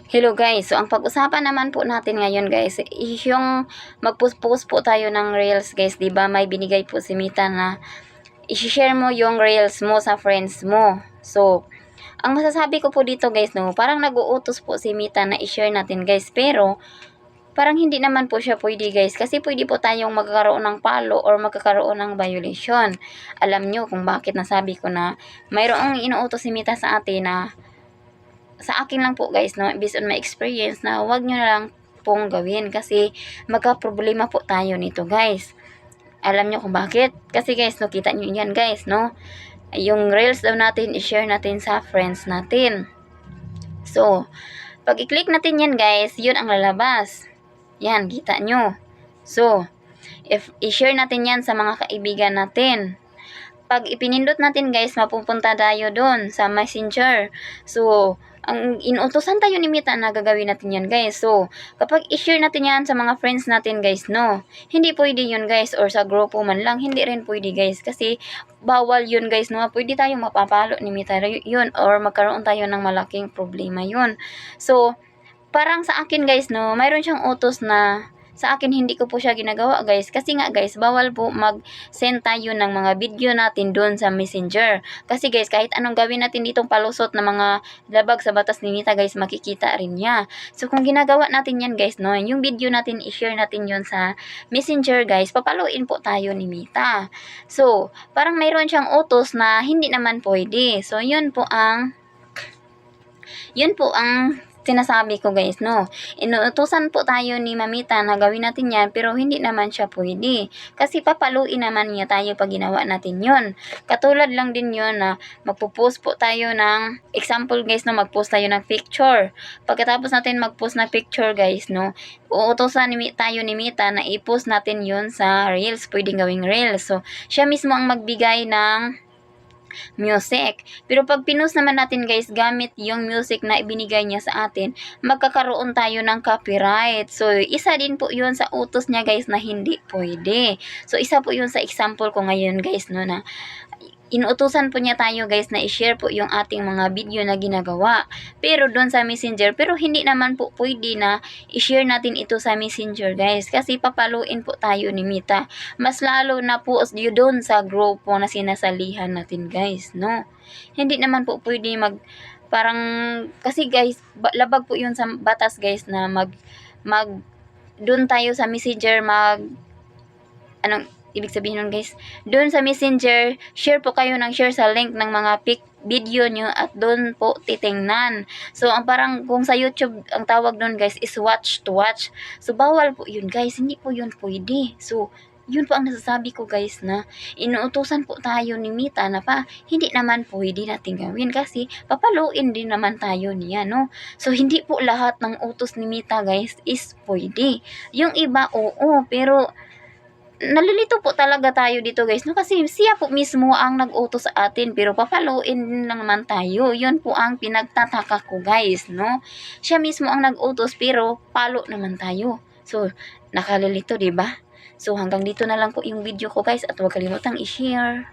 Hello guys, so ang pag-usapan naman po natin ngayon guys, yung mag-post po tayo ng reels guys, 'di ba? May binigay po si Mita na i-share mo yung reels mo sa friends mo. So, ang masasabi ko po dito guys, no, parang nag-uutos po si Mita na i-share natin guys, pero parang hindi naman po siya pwede guys, kasi pwede po tayong magkakaroon ng palo or magkakaroon ng violation. Alam nyo kung bakit nasabi ko na mayroong inuutos si Mita sa atin na sa akin lang po guys, no, based on my experience, na wag nyo na lang pong gawin kasi magka-problema po tayo nito guys. Alam nyo kung bakit? Kasi guys, no, kita nyo yan guys, no, yung reels daw natin i-share natin sa friends natin. So, pag i-click natin yan guys, yun ang lalabas. Yan, kita nyo. So, if i-share natin yan sa mga kaibigan natin, pag ipinindot natin guys, mapupunta tayo doon sa Messenger. So, ang inuutosan tayo ni Mita na gagawin natin yan guys. So, kapag i-share natin yan sa mga friends natin guys, no, hindi pwede yun guys, or sa grupo man lang, hindi rin pwede guys, kasi bawal yun guys, no, pwede tayong mapapalo ni Mita yun, or magkaroon tayo ng malaking problema yun. So, parang sa akin guys, no, mayroon siyang utos na sa akin hindi ko po siya ginagawa guys, kasi nga guys, bawal po mag-send tayo ng mga video natin doon sa Messenger. Kasi guys, kahit anong gawin natin ditong palusot na mga labag sa batas ni Mita guys, makikita rin niya. So kung ginagawa natin yan guys, no, yung video natin, i-share natin yun sa Messenger guys, papaluin po tayo ni Mita. So, parang mayroon siyang utos na hindi naman pwede. So, yun po ang sinasabi ko guys, no. Inuutusan po tayo ni Mamita na gawin natin yan, pero hindi naman siya pwede. Kasi papaluin naman niya tayo pag ginawa natin yon. Katulad lang din yon na magpo-post po tayo ng, example guys, no, mag-post tayo ng picture. Pagkatapos natin mag-post na picture guys, no, uutusan tayo ni Mita na i-post natin yon sa Reels, pwedeng gawing Reels. So, siya mismo ang magbigay ng music. Pero pag pinost naman natin guys, gamit yung music na ibinigay niya sa atin, magkakaroon tayo ng copyright. So, isa din po yun sa utos niya guys na hindi pwede. So, isa po yun sa example ko ngayon guys, no, na inuutusan po niya tayo guys na i-share po yung ating mga video na ginagawa. Pero doon sa Messenger, pero hindi naman po pwede na i-share natin ito sa Messenger guys. Kasi papaluin po tayo ni Mita. Mas lalo na po yun doon sa grupo na sinasalihan natin guys, no. Hindi naman po pwede parang, kasi guys, labag po yun sa batas guys na doon tayo sa Messenger anong ibig sabihin nun guys, doon sa Messenger, share po kayo ng share sa link ng mga video nyo at doon po titingnan. So, ang parang kung sa YouTube, ang tawag doon guys is watch to watch. So, bawal po yun guys, hindi po yun pwede. So, yun po ang nasasabi ko guys, na inuutusan po tayo ni Mita na hindi naman pwede natin gawin kasi papaluin din naman tayo niya, no. So, hindi po lahat ng utos ni Mita guys is pwede. Yung iba, oo, pero nalilito po talaga tayo dito guys, no, kasi siya po mismo ang nag-utos sa atin, pero papaluin din naman tayo. Yun po ang pinagtataka ko guys, no. Siya mismo ang nag-utos pero palo naman tayo. So, nakalilito, 'di ba? So, hanggang dito na lang po yung video ko guys, at huwag kalimutang i-share.